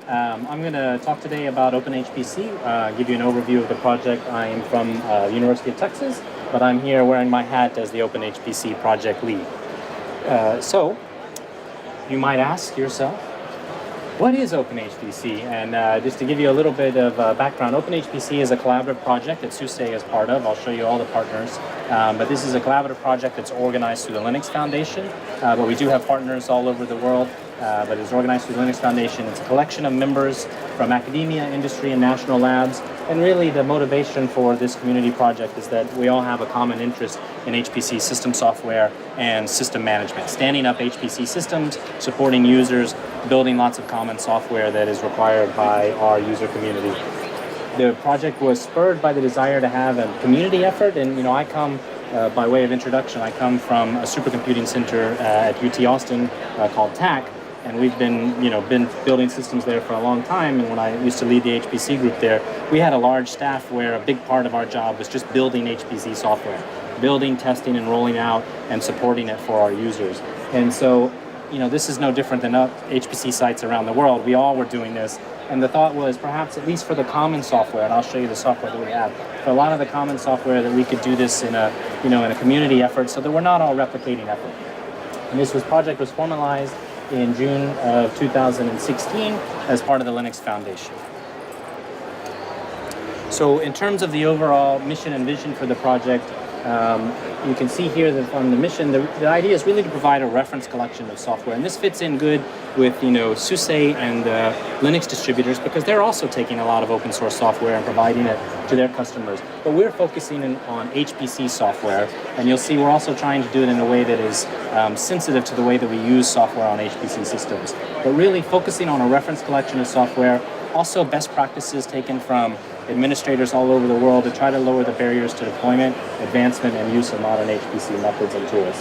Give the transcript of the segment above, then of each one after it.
I'm going to talk today about OpenHPC, give you an overview of the project. I am from the University of Texas, but I'm here wearing my hat as the OpenHPC project lead. So, you might ask yourself, what is OpenHPC? And just to give you a little bit of background, OpenHPC is a collaborative project that SUSE is part of. I'll show you all the partners. But this is a collaborative project that's organized through the Linux Foundation. But we do have partners all over the world. But it's organized through the Linux Foundation. It's a collection of members from academia, industry, and national labs. And really the motivation for this community project is that we all have a common interest in HPC system software and system management. Standing up HPC systems, supporting users, building lots of common software that is required by our user community. The project was spurred by the desire to have a community effort, and I come by way of introduction, I come from a supercomputing center at UT Austin called TAC. And we've been building systems there for a long time. And when I used to lead the HPC group there, we had a large staff where a big part of our job was just building HPC software, building, testing, and rolling out, and supporting it for our users. And so, this is no different than HPC sites around the world. We all were doing this. And the thought was perhaps at least for the common software, and I'll show you the software that we have, for a lot of the common software that we could do this in a, in a community effort so that we're not all replicating effort. And this project was formalized in June of 2016 as part of the Linux Foundation. So in terms of the overall mission and vision for the project, you can see here that on the mission, the idea is really to provide a reference collection of software. And this fits in good with, SUSE and Linux distributors because they're also taking a lot of open source software and providing it to their customers. But we're focusing on HPC software. And you'll see we're also trying to do it in a way that is sensitive to the way that we use software on HPC systems. But really focusing on a reference collection of software, also best practices taken from administrators all over the world to try to lower the barriers to deployment, advancement, and use of modern HPC methods and tools.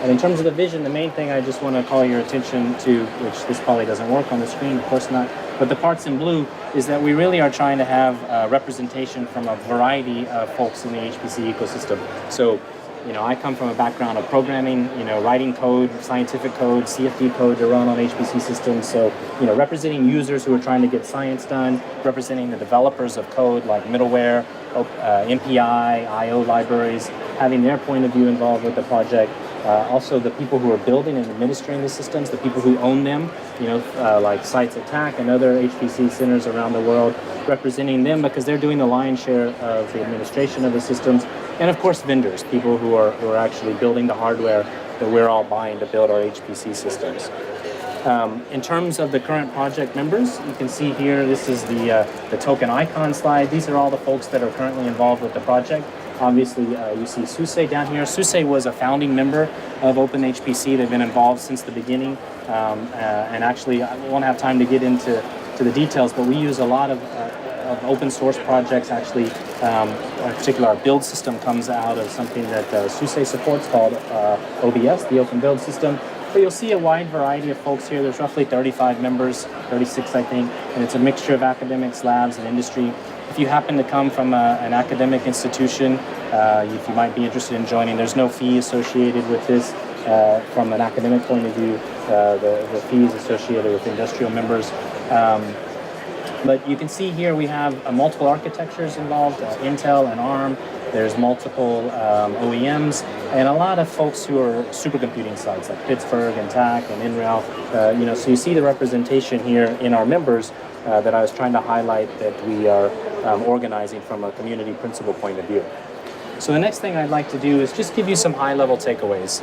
And in terms of the vision, the main thing I just want to call your attention to, which this probably doesn't work on the screen, of course not, but the parts in blue is that we really are trying to have representation from a variety of folks in the HPC ecosystem. So, I come from a background of programming, writing code, scientific code, CFD code to run on HPC systems. So, representing users who are trying to get science done, representing the developers of code like middleware, MPI, IO libraries, having their point of view involved with the project. Also the people who are building and administering the systems, the people who own them, like sites at TAC and other HPC centers around the world, representing them because they're doing the lion's share of the administration of the systems. And of course vendors, people who are actually building the hardware that we're all buying to build our HPC systems. In terms of the current project members, you can see here, this is the token icon slide. These are all the folks that are currently involved with the project. Obviously, you see SUSE down here. SUSE was a founding member of OpenHPC. They've been involved since the beginning. And actually, I won't have time to get into the details, but we use a lot of open source projects. Actually, in particular, our build system comes out of something that SUSE supports called OBS, the Open Build System. But you'll see a wide variety of folks here. There's roughly 35 members, 36 I think, and it's a mixture of academics, labs, and industry. If you happen to come from an academic institution, if you might be interested in joining, there's no fee associated with this. From an academic point of view, the fees associated with industrial members. But you can see here we have multiple architectures involved, Intel and ARM. There's multiple OEMs and a lot of folks who are supercomputing sites like Pittsburgh and TAC and NREL. So you see the representation here in our members that I was trying to highlight that we are organizing from a community principle point of view. So the next thing I'd like to do is just give you some high-level takeaways.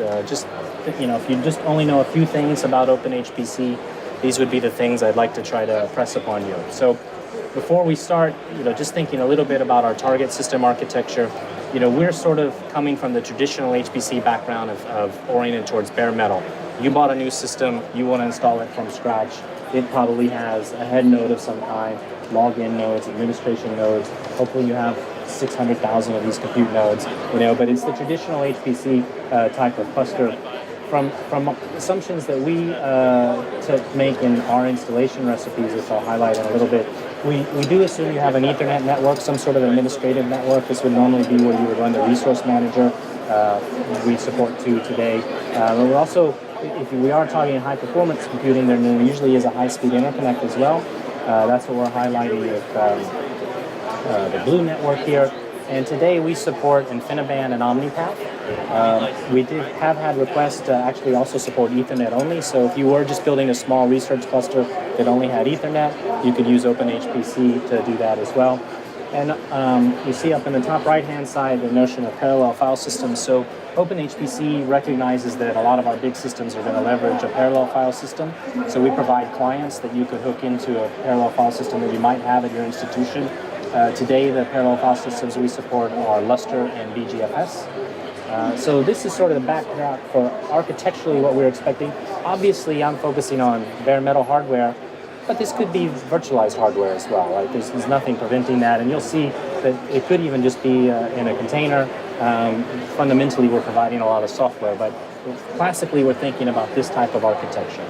If you just only know a few things about OpenHPC, these would be the things I'd like to try to press upon you. So before we start, just thinking a little bit about our target system architecture, we're sort of coming from the traditional HPC background of oriented towards bare metal. You bought a new system, you want to install it from scratch. It probably has a head node of some kind, login nodes, administration nodes. Hopefully you have 600,000 of these compute nodes, but it's the traditional HPC type of cluster. From assumptions that we make in our installation recipes, which I'll highlight in a little bit, we do assume you have an Ethernet network, some sort of administrative network. This would normally be where you would run the resource manager. We support 2 today. We're also if we are targeting high performance computing, then there usually is a high speed interconnect as well. That's what we're highlighting with the blue network here. And today we support InfiniBand and OmniPath. We have had requests to actually also support Ethernet only. So if you were just building a small research cluster that only had Ethernet, you could use OpenHPC to do that as well. And you see up in the top right-hand side the notion of parallel file systems. So OpenHPC recognizes that a lot of our big systems are going to leverage a parallel file system. So we provide clients that you could hook into a parallel file system that you might have at your institution. Today, the parallel file systems we support are Lustre and BGFS. So this is sort of the backdrop for architecturally what we're expecting. Obviously, I'm focusing on bare metal hardware, but this could be virtualized hardware as well. Right? There's nothing preventing that, and you'll see that it could even just be in a container. Fundamentally, we're providing a lot of software, but classically, we're thinking about this type of architecture.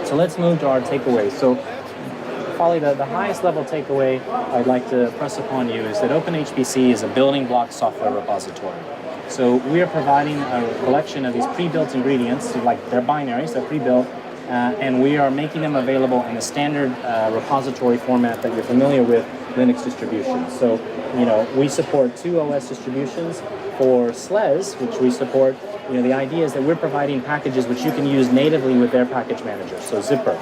So let's move to our takeaways. So probably the highest level takeaway I'd like to press upon you is that OpenHPC is a building block software repository. So we are providing a collection of these pre-built ingredients, like they're binaries, they're pre-built, and we are making them available in a standard repository format that you're familiar with, Linux distributions. So, we support 2 OS distributions. For SLES, which we support, the idea is that we're providing packages which you can use natively with their package manager, so Zipper.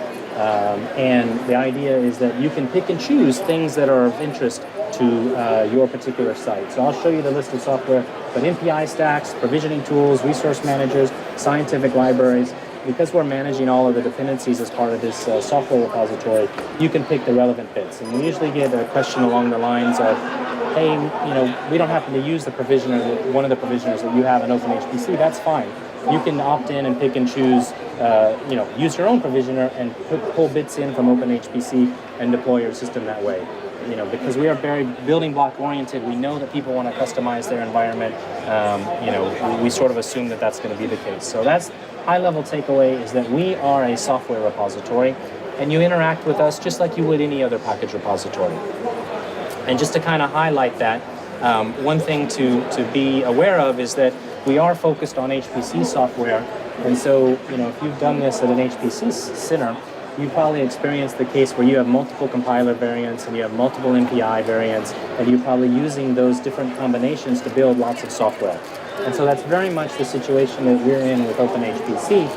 And the idea is that you can pick and choose things that are of interest to your particular site. So I'll show you the list of software, but MPI stacks, provisioning tools, resource managers, scientific libraries. Because we're managing all of the dependencies as part of this software repository, you can pick the relevant bits. And we usually get a question along the lines of, hey, we don't happen to use the provisioner, one of the provisioners that you have in OpenHPC. That's fine. You can opt in and pick and choose, use your own provisioner and pull bits in from OpenHPC and deploy your system that way. Because we are very building block oriented, we know that people want to customize their environment. We sort of assume that that's going to be the case. So that's high level takeaway, is that we are a software repository and you interact with us just like you would any other package repository. And just to kind of highlight that, one thing to be aware of is that we are focused on HPC software. And so, if you've done this at an HPC center, you probably experienced the case where you have multiple compiler variants and you have multiple MPI variants, and you're probably using those different combinations to build lots of software. And so that's very much the situation that we're in with OpenHPC,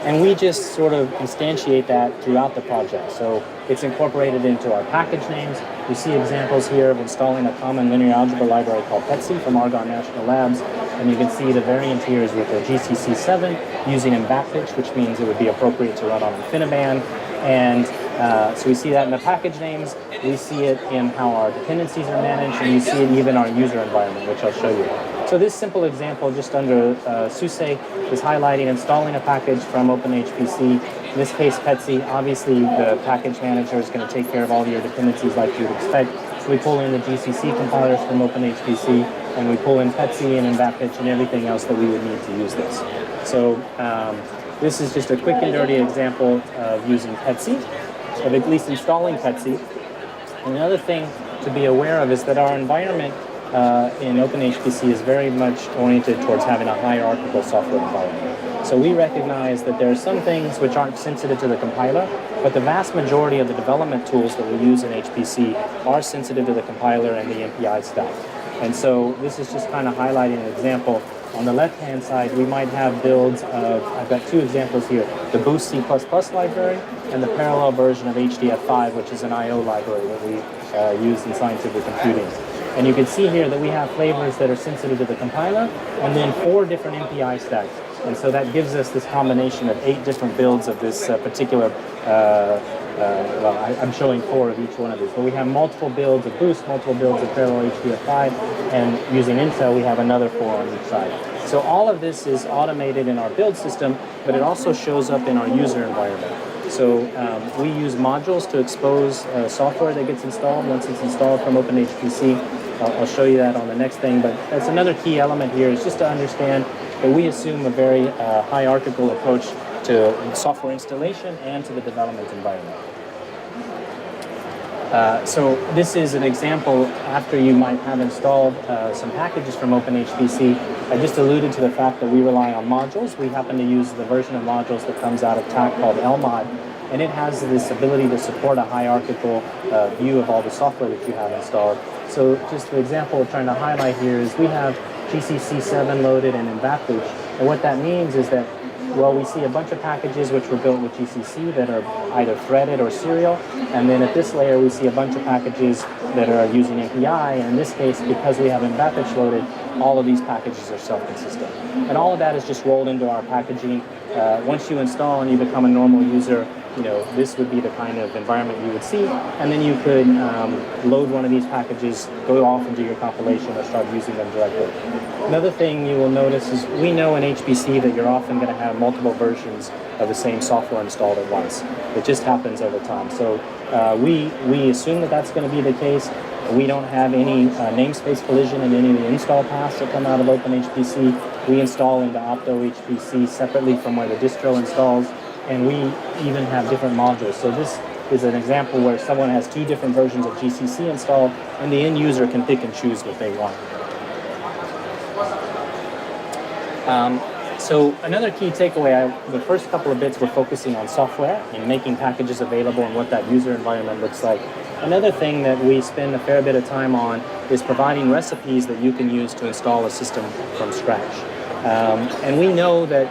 and we just sort of instantiate that throughout the project. So it's incorporated into our package names. You see examples here of installing a common linear algebra library called HPC from Argonne National Labs, and you can see the variant here is with a GCC 7 using in backpitch, which means it would be appropriate to run on InfiniBand. And so we see that in the package names, we see it in how our dependencies are managed, and you see it even in our user environment, which I'll show you. So this simple example just under SUSE is highlighting installing a package from OpenHPC, in this case HPC. Obviously the package manager is going to take care of all of your dependencies like you'd expect. So we pull in the GCC compilers from OpenHPC, and we pull in HPC and in backpitch and everything else that we would need to use this. So this is just a quick and dirty example of using HPC, of at least installing HPC. And another thing to be aware of is that our environment in OpenHPC is very much oriented towards having a hierarchical software environment. So we recognize that there are some things which aren't sensitive to the compiler, but the vast majority of the development tools that we use in HPC are sensitive to the compiler and the MPI stack. And so this is just kind of highlighting an example. On the left-hand side, we might have builds of, I've got 2 examples here, the Boost C++ library and the parallel version of HDF5, which is an I/O library that we use in scientific computing. And you can see here that we have flavors that are sensitive to the compiler, and then 4 different MPI stacks. And so that gives us this combination of 8 different builds of this particular, I'm showing 4 of each one of these, but we have multiple builds of Boost, multiple builds of parallel HDF5, and using Intel, we have another 4 on each side. So all of this is automated in our build system, but it also shows up in our user environment. So we use modules to expose software that gets installed once it's installed from OpenHPC. I'll show you that on the next thing, but that's another key element here, is just to understand that we assume a very hierarchical approach to software installation and to the development environment. So this is an example after you might have installed some packages from OpenHPC. I just alluded to the fact that we rely on modules. We happen to use the version of modules that comes out of TAC called LMOD, and it has this ability to support a hierarchical view of all the software that you have installed. So just the example we're trying to highlight here is we have GCC 7 loaded and in Backreach, and what that means is that, well, we see a bunch of packages which were built with GCC that are either threaded or serial, and then at this layer we see a bunch of packages that are using API, and in this case, because we have in Backreach loaded, all of these packages are self-consistent. And all of that is just rolled into our packaging. Once you install and you become a normal user, this would be the kind of environment you would see, and then you could load one of these packages, go off and do your compilation or start using them directly. Another thing you will notice is we know in HPC that you're often going to have multiple versions of the same software installed at once. It just happens over time. So we assume that that's going to be the case. We don't have any namespace collision in any of the install paths that come out of OpenHPC. We install into OptoHPC separately from where the distro installs, and we even have different modules. So this is an example where someone has two different versions of GCC installed, and the end user can pick and choose what they want. So another key takeaway, the first couple of bits we're focusing on software and making packages available and what that user environment looks like. Another thing that we spend a fair bit of time on is providing recipes that you can use to install a system from scratch. And we know that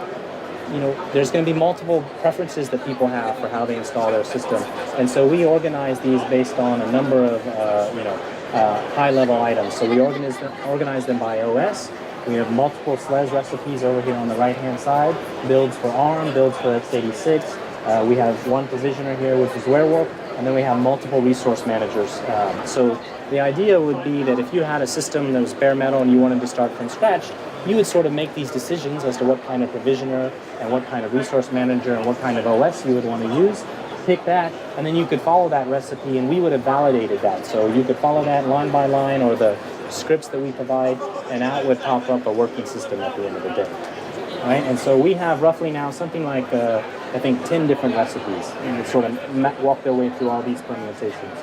there's going to be multiple preferences that people have for how they install their system. And so we organize these based on a number of high-level items. So we organize them by OS. We have multiple SLES recipes over here on the right-hand side, builds for ARM, builds for x86. We have one provisioner here, which is Werewolf, and then we have multiple resource managers. So the idea would be that if you had a system that was bare metal and you wanted to start from scratch, you would sort of make these decisions as to what kind of provisioner and what kind of resource manager and what kind of OS you would want to use. Pick that, and then you could follow that recipe, and we would have validated that. So you could follow that line by line, or the scripts that we provide, and out would pop up a working system at the end of the day. Right? And so we have roughly now something like, I think, 10 different recipes, and sort of walk their way through all these permutations.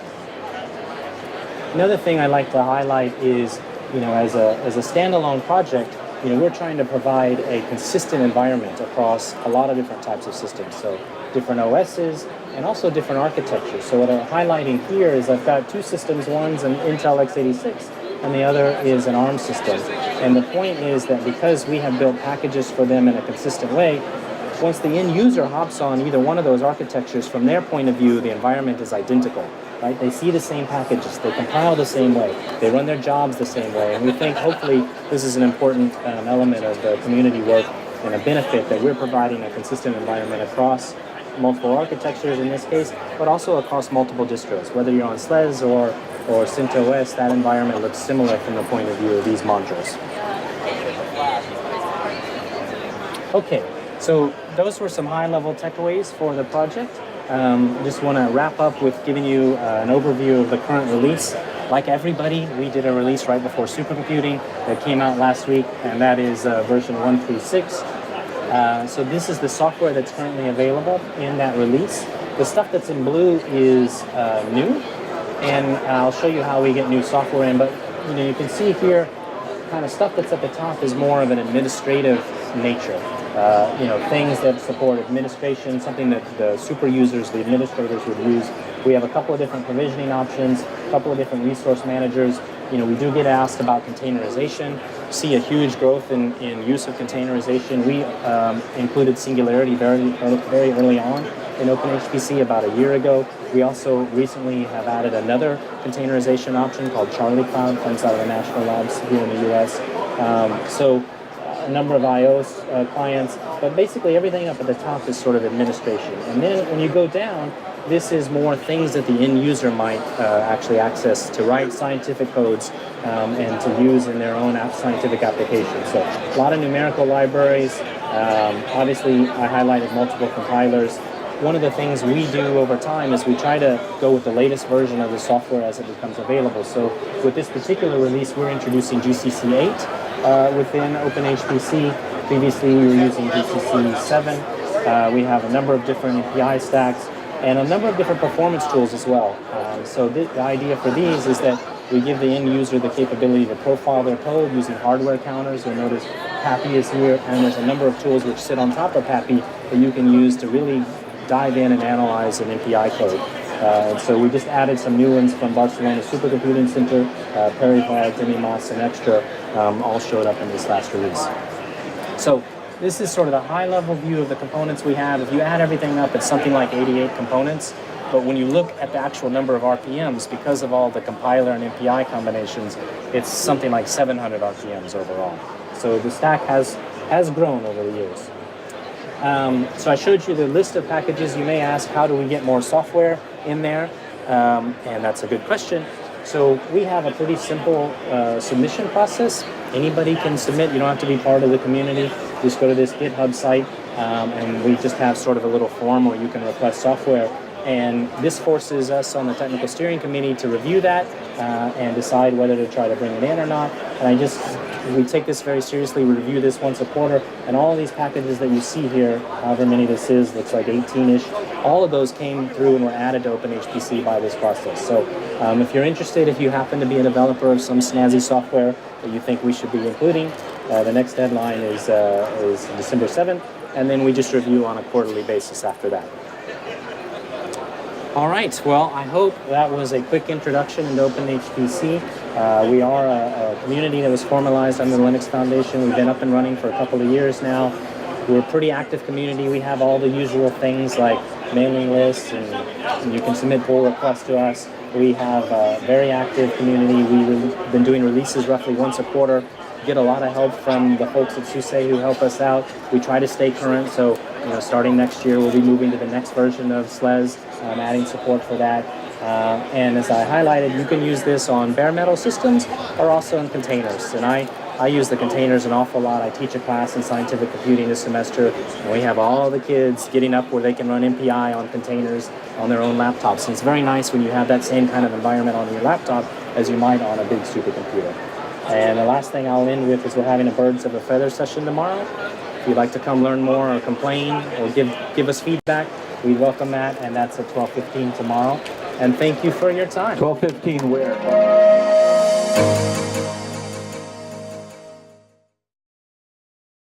Another thing I like to highlight is, as a standalone project, we're trying to provide a consistent environment across a lot of different types of systems. So different OSs and also different architectures. So what I'm highlighting here is I've got two systems. One's an Intel x86 and the other is an ARM system. And the point is that because we have built packages for them in a consistent way, once the end user hops on either one of those architectures, from their point of view, the environment is identical. Right? They see the same packages, they compile the same way, they run their jobs the same way, and we think hopefully this is an important element of the community work and a benefit that we're providing a consistent environment across multiple architectures in this case, but also across multiple distros. Whether you're on SLES or CentOS, that environment looks similar from the point of view of these modules. Okay, so those were some high-level takeaways for the project. Just want to wrap up with giving you an overview of the current release. Like everybody, we did a release right before supercomputing that came out last week, and that is version 136. So this is the software that's currently available in that release. The stuff that's in blue is new, and I'll show you how we get new software in, but you can see here kind of stuff that's at the top is more of an administrative nature. Things that support administration, something that the super users, the administrators would use. We have a couple of different provisioning options, a couple of different resource managers. We do get asked about containerization. See a huge growth in use of containerization. We included Singularity very early on in OpenHPC about a year ago. We also recently have added another containerization option called Charlie Cloud, comes out of the national labs here in the US. A number of iOS clients, but basically everything up at the top is sort of administration. And then when you go down, this is more things that the end user might actually access to write scientific codes and to use in their own scientific applications. So a lot of numerical libraries. Obviously, I highlighted multiple compilers. One of the things we do over time is we try to go with the latest version of the software as it becomes available. So with this particular release, we're introducing GCC 8 within OpenHPC. Previously, we were using GCC 7. We have a number of different API stacks. and a number of different performance tools as well. So the idea for these is that we give the end user the capability to profile their code using hardware counters. You'll notice HPC is here, and there's a number of tools which sit on top of HPC that you can use to really dive in and analyze an MPI code. And so we just added some new ones from Barcelona Supercomputing Center, Perivar, Demimas, and Extra, all showed up in this last release. So this is sort of the high-level view of the components we have. If you add everything up, it's something like 88 components. But when you look at the actual number of RPMs, because of all the compiler and MPI combinations, it's something like 700 RPMs overall. So the stack has grown over the years. So I showed you the list of packages. You may ask, how do we get more software in there? And that's a good question. So we have a pretty simple submission process. Anybody can submit. You don't have to be part of the community. Just go to this GitHub site, and we just have sort of a little form where you can request software. And this forces us on the technical steering committee to review that and decide whether to try to bring it in or not. And we take this very seriously. We review this once a quarter. And all of these packages that you see here, however many this is, looks like 18-ish, all of those came through and were added to OpenHPC by this process. So if you're interested, if you happen to be a developer of some snazzy software that you think we should be including, the next deadline is December 7th. And then we just review on a quarterly basis after that. All right, well, I hope that was a quick introduction into OpenHPC. We are a community that was formalized under the Linux Foundation. We've been up and running for a couple of years now. We're a pretty active community. We have all the usual things like mailing lists, and you can submit pull requests to us. We have a very active community. We've been doing releases roughly once a quarter. Get a lot of help from the folks at SUSE who help us out. We try to stay current, so starting next year we'll be moving to the next version of SLES, adding support for that. And as I highlighted, you can use this on bare metal systems or also in containers. And I use the containers an awful lot. I teach a class in scientific computing this semester, and we have all the kids getting up where they can run MPI on containers on their own laptops. And it's very nice when you have that same kind of environment on your laptop as you might on a big supercomputer. And the last thing I'll end with is we're having a Birds of a Feather session tomorrow. If you'd like to come learn more or complain or give us feedback, we'd welcome that, and that's at 12:15 tomorrow. And thank you for your time. 12:15 where?